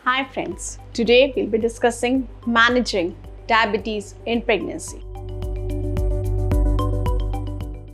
Hi friends, today we'll be discussing managing diabetes in pregnancy.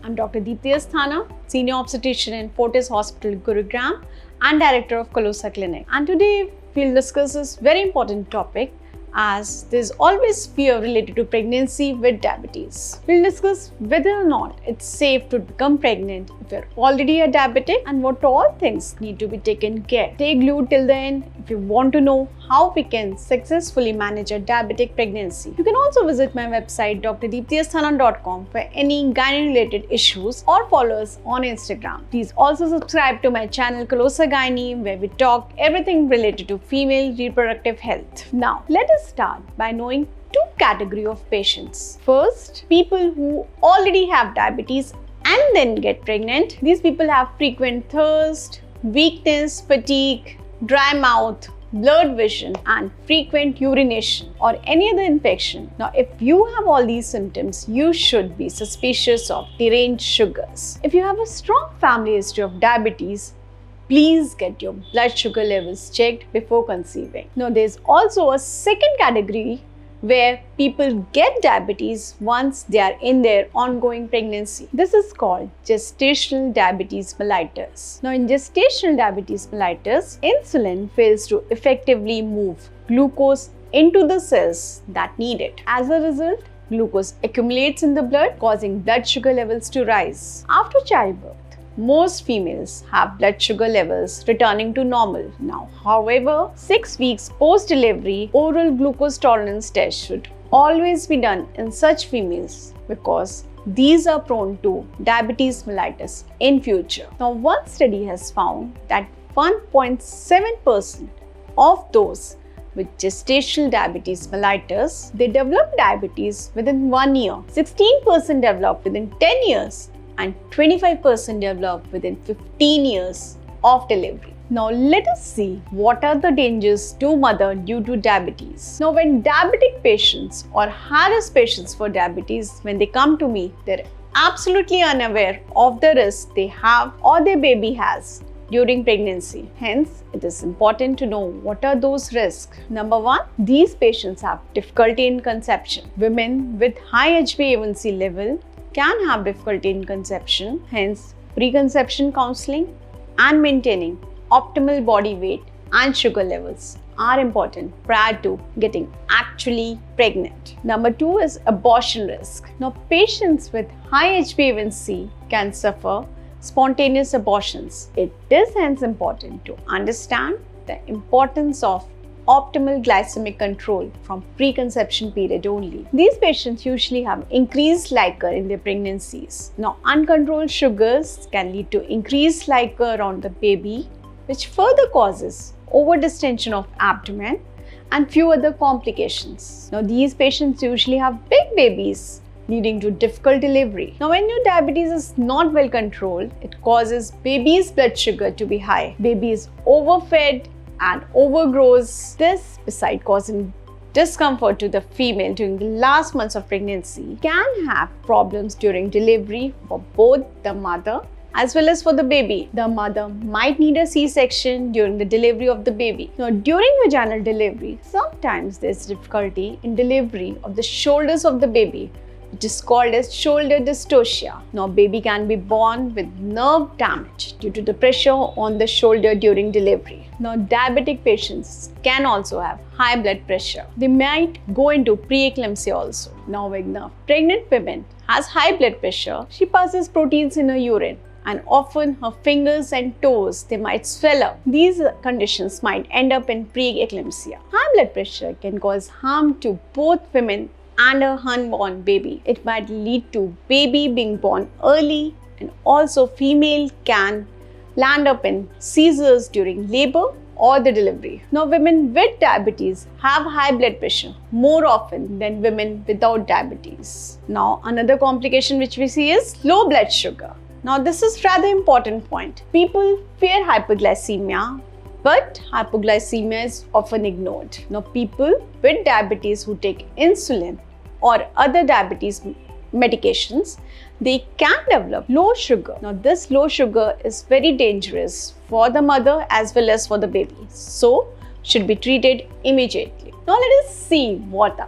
I'm Dr. Deepti Asthana, Senior Obstetrician in Fortis Hospital, Gurugram and Director of Colosa Clinic. And today we'll discuss this very important topic as there's always fear related to pregnancy with diabetes. We'll discuss whether or not it's safe to become pregnant if you're already a diabetic and what all things need to be taken care. Stay glued till the end if you want to know how we can successfully manage a diabetic pregnancy. You can also visit my website drdeeptiasthana.com for any gynae related issues or follow us on Instagram. Please also subscribe to my channel Colosa Gynae where we talk everything related to female reproductive health. Now, let us start by knowing two categories of patients. First, people who already have diabetes and then get pregnant. These people have frequent thirst, weakness, fatigue, dry mouth, blurred vision and frequent urination or any other infection. Now, if you have all these symptoms, you should be suspicious of deranged sugars. If you have a strong family history of diabetes, please get your blood sugar levels checked before conceiving. Now, there's also a second category where people get diabetes once they are in their ongoing pregnancy. This is called gestational diabetes mellitus. Now, in gestational diabetes mellitus, insulin fails to effectively move glucose into the cells that need it. As a result, glucose accumulates in the blood, causing blood sugar levels to rise. After childbirth, most females have blood sugar levels returning to normal. Now, however, 6 weeks post-delivery, oral glucose tolerance tests should always be done in such females because these are prone to diabetes mellitus in future. Now, one study has found that 1.7% of those with gestational diabetes mellitus, they develop diabetes within 1 year. 16% develop within 10 years. And 25% develop within 15 years of delivery. Now, let us see what are the dangers to mother due to diabetes. Now, when diabetic patients or high-risk patients for diabetes, when they come to me, they're absolutely unaware of the risk they have or their baby has during pregnancy. Hence, it is important to know what are those risks. Number one, these patients have difficulty in conception. Women with high HbA1c level can have difficulty in conception. Hence, preconception counseling and maintaining optimal body weight and sugar levels are important prior to getting actually pregnant. Number two is abortion risk. Now, patients with high HbA1c can suffer spontaneous abortions. It is hence important to understand the importance of optimal glycemic control from preconception period only. These patients usually have increased liquor in their pregnancies. Now, uncontrolled sugars can lead to increased liquor around the baby, which further causes overdistension of abdomen and few other complications. Now, these patients usually have big babies, leading to difficult delivery. Now, when your diabetes is not well controlled, it causes baby's blood sugar to be high. Baby is overfed and overgrows. This, beside causing discomfort to the female during the last months of pregnancy, can have problems during delivery for both the mother as well as for the baby. The mother might need a C-section during the delivery of the baby. Now, during vaginal delivery, sometimes there's difficulty in delivery of the shoulders of the baby, which is called as shoulder dystocia. Now, baby can be born with nerve damage due to the pressure on the shoulder during delivery. Now, diabetic patients can also have high blood pressure. They might go into preeclampsia also. Now, when the pregnant woman has high blood pressure, she passes proteins in her urine and often her fingers and toes, they might swell up. These conditions might end up in preeclampsia. High blood pressure can cause harm to both women and a unborn baby. It might lead to baby being born early, and also female can land up in seizures during labor or the delivery. Now, women with diabetes have high blood pressure more often than women without diabetes. Now, another complication which we see is low blood sugar. Now, this is rather important point. People fear hyperglycemia, but hypoglycemia is often ignored. Now, people with diabetes who take insulin or other diabetes medications, they can develop low sugar. Now, this low sugar is very dangerous for the mother as well as for the baby. So, should be treated immediately. Now let us see what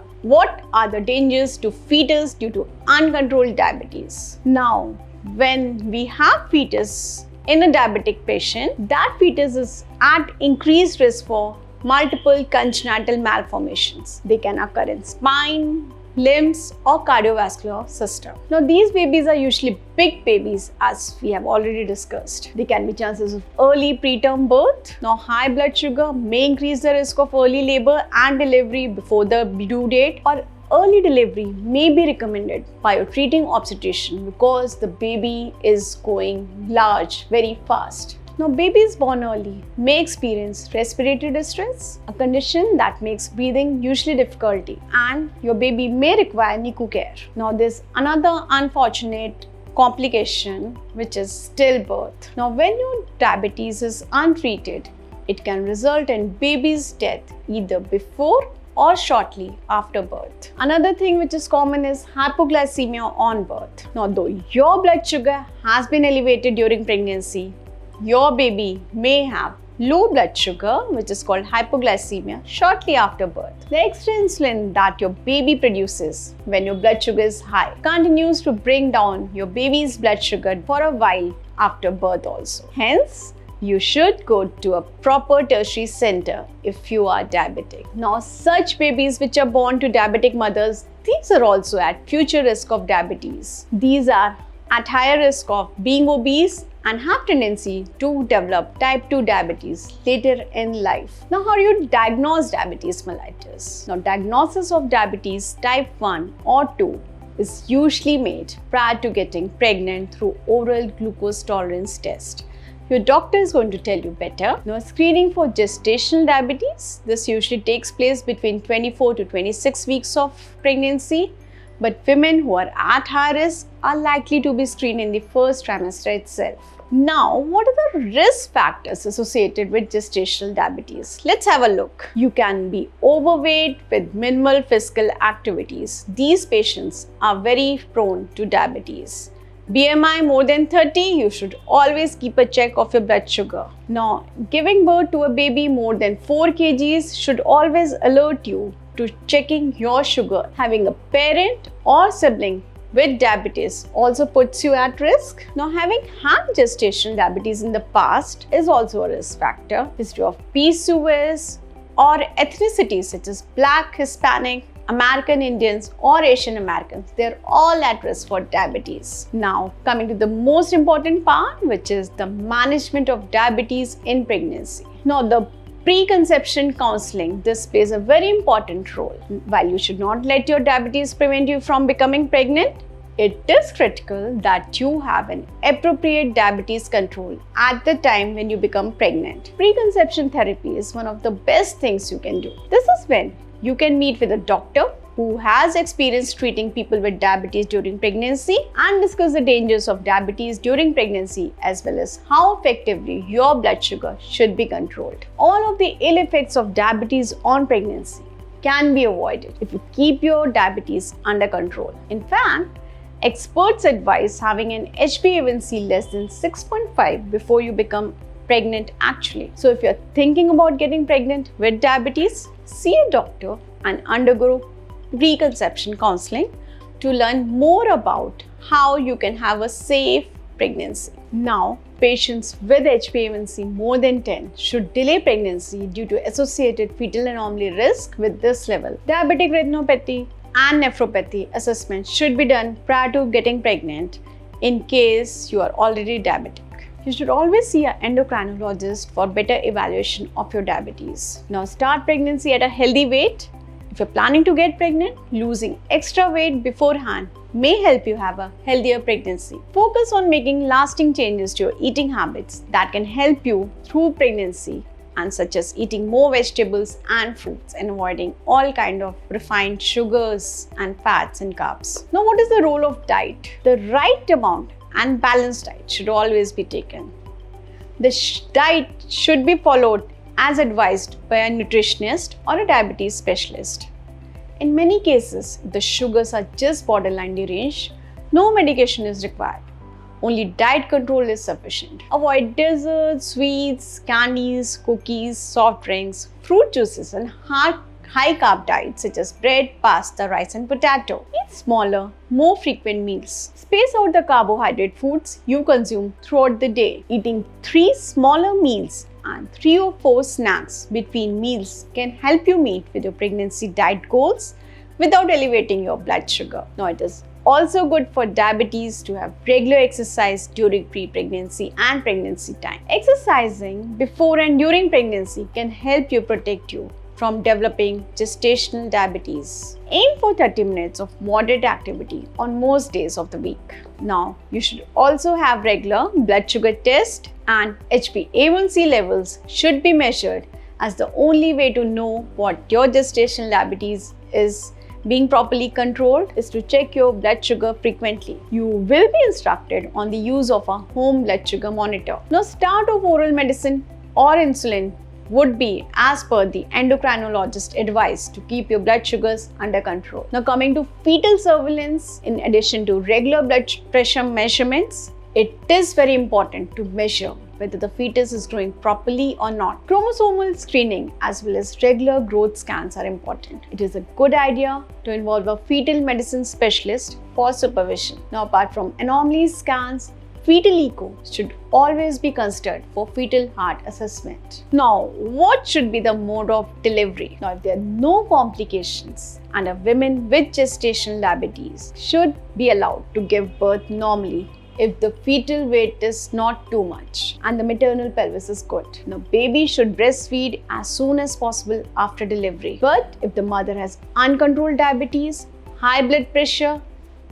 are the dangers to fetus due to uncontrolled diabetes. Now, when we have fetus in a diabetic patient, that fetus is at increased risk for multiple congenital malformations. They can occur in spine, limbs or cardiovascular system. Now these babies are usually big babies, as we have already discussed. There can be chances of early preterm birth. Now high blood sugar may increase the risk of early labor and delivery before the due date, or early delivery may be recommended by a treating obstetrician because the baby is going large very fast. Now, babies born early may experience respiratory distress, a condition that makes breathing usually difficulty, and your baby may require NICU care. Now, there's another unfortunate complication, which is stillbirth. Now, when your diabetes is untreated, it can result in baby's death either before or shortly after birth. Another thing which is common is hypoglycemia on birth. Now, though your blood sugar has been elevated during pregnancy, your baby may have low blood sugar, which is called hypoglycemia, shortly after birth. The extra insulin that your baby produces when your blood sugar is high continues to bring down your baby's blood sugar for a while after birth also. Hence, you should go to a proper tertiary center if you are diabetic. Now, such babies which are born to diabetic mothers, these are also at future risk of diabetes. These are at higher risk of being obese and have tendency to develop type 2 diabetes later in life. Now, how do you diagnose diabetes mellitus? Now, diagnosis of diabetes type 1 or 2 is usually made prior to getting pregnant through oral glucose tolerance test. Your doctor is going to tell you better. Now, screening for gestational diabetes, this usually takes place between 24 to 26 weeks of pregnancy. But women who are at high risk are likely to be screened in the first trimester itself. Now, what are the risk factors associated with gestational diabetes? Let's have a look. You can be overweight with minimal physical activities. These patients are very prone to diabetes. BMI more than 30, you should always keep a check of your blood sugar. Now, giving birth to a baby more than 4 kgs should always alert you to checking your sugar. Having a parent or sibling with diabetes also puts you at risk. Now, having had gestational diabetes in the past is also a risk factor. History of PCOS or ethnicities such as Black, Hispanic, American Indians or Asian Americans, they're all at risk for diabetes. Now, coming to the most important part, which is the management of diabetes in pregnancy. Now, the preconception counseling, this plays a very important role. While you should not let your diabetes prevent you from becoming pregnant, it is critical that you have an appropriate diabetes control at the time when you become pregnant. Preconception therapy is one of the best things you can do. This is when you can meet with a doctor who has experience treating people with diabetes during pregnancy and discuss the dangers of diabetes during pregnancy, as well as how effectively your blood sugar should be controlled. All of the ill effects of diabetes on pregnancy can be avoided if you keep your diabetes under control. In fact, experts advise having an HbA1c less than 6.5 before you become pregnant actually. So if you're thinking about getting pregnant with diabetes, see a doctor and undergo preconception counseling to learn more about how you can have a safe pregnancy. Now, patients with HbA1c more than 10 should delay pregnancy due to associated fetal anomaly risk with this level. Diabetic retinopathy and nephropathy assessment should be done prior to getting pregnant in case you are already diabetic. You should always see an endocrinologist for better evaluation of your diabetes. Now, start pregnancy at a healthy weight. If you're planning to get pregnant, losing extra weight beforehand may help you have a healthier pregnancy. Focus on making lasting changes to your eating habits that can help you through pregnancy, and such as eating more vegetables and fruits and avoiding all kind of refined sugars and fats and carbs. Now, what is the role of diet? The right amount and balanced diet should always be taken. The diet should be followed as advised by a nutritionist or a diabetes specialist. In many cases, if the sugars are just borderline deranged, no medication is required. Only diet control is sufficient. Avoid desserts, sweets, candies, cookies, soft drinks, fruit juices and high carb diets such as bread, pasta, rice and potato. Eat smaller, more frequent meals. Space out the carbohydrate foods you consume throughout the day. Eating 3 smaller meals and 3 or 4 snacks between meals can help you meet with your pregnancy diet goals without elevating your blood sugar. Now, it is also good for diabetes to have regular exercise during pre-pregnancy and pregnancy time. Exercising before and during pregnancy can help you protect you from developing gestational diabetes. Aim for 30 minutes of moderate activity on most days of the week. Now, you should also have regular blood sugar test, and HbA1c levels should be measured, as the only way to know what your gestational diabetes is being properly controlled is to check your blood sugar frequently. You will be instructed on the use of a home blood sugar monitor. Now, start of oral medicine or insulin would be as per the endocrinologist advice to keep your blood sugars under control. Now, coming to fetal surveillance, in addition to regular blood pressure measurements, it is very important to measure whether the fetus is growing properly or not. Chromosomal screening as well as regular growth scans are important. It is a good idea to involve a fetal medicine specialist for supervision. Now, apart from anomaly scans, fetal echo should always be considered for fetal heart assessment. Now, what should be the mode of delivery? Now, if there are no complications and a woman with gestational diabetes should be allowed to give birth normally if the fetal weight is not too much and the maternal pelvis is good. Now, baby should breastfeed as soon as possible after delivery. But if the mother has uncontrolled diabetes, high blood pressure,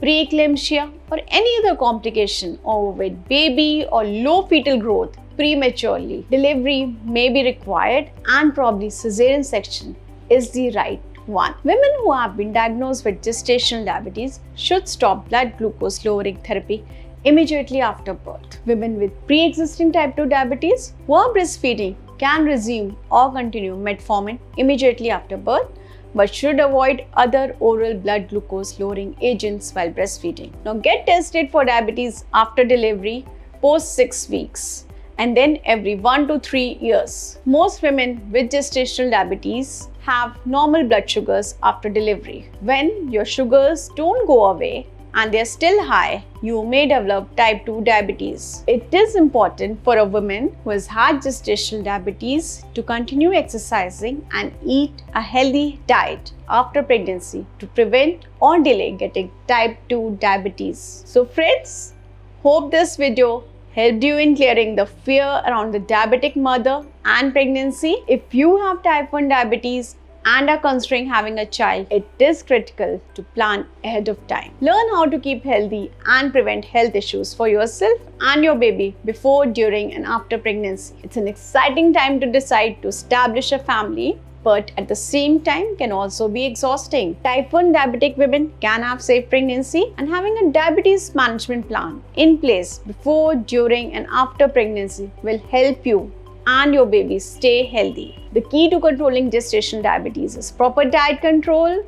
preeclampsia or any other complication, or with baby or low fetal growth prematurely, delivery may be required and probably cesarean section is the right one. Women who have been diagnosed with gestational diabetes should stop blood glucose lowering therapy immediately after birth. Women with pre-existing type 2 diabetes who are breastfeeding can resume or continue metformin immediately after birth, but should avoid other oral blood glucose lowering agents while breastfeeding. Now, get tested for diabetes after delivery post 6 weeks and then every 1 to 3 years. Most women with gestational diabetes have normal blood sugars after delivery. When your sugars don't go away and they are still high, you may develop type 2 diabetes. It is important for a woman who has had gestational diabetes to continue exercising and eat a healthy diet after pregnancy to prevent or delay getting type 2 diabetes. So friends, hope this video helped you in clearing the fear around the diabetic mother and pregnancy. If you have type 1 diabetes and are considering having a child, it is critical to plan ahead of time. Learn how to keep healthy and prevent health issues for yourself and your baby before, during and after pregnancy. It's an exciting time to decide to establish a family, but at the same time can also be exhausting. Type 1 diabetic women can have safe pregnancy, and having a diabetes management plan in place before, during and after pregnancy will help you and your baby stay healthy. The key to controlling gestational diabetes is proper diet control,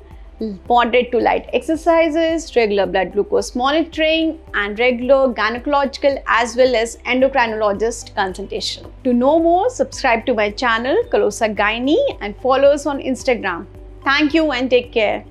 moderate to light exercises, regular blood glucose monitoring, and regular gynecological as well as endocrinologist consultation. To know more, subscribe to my channel Kalosa Gynae and follow us on Instagram. Thank you and take care.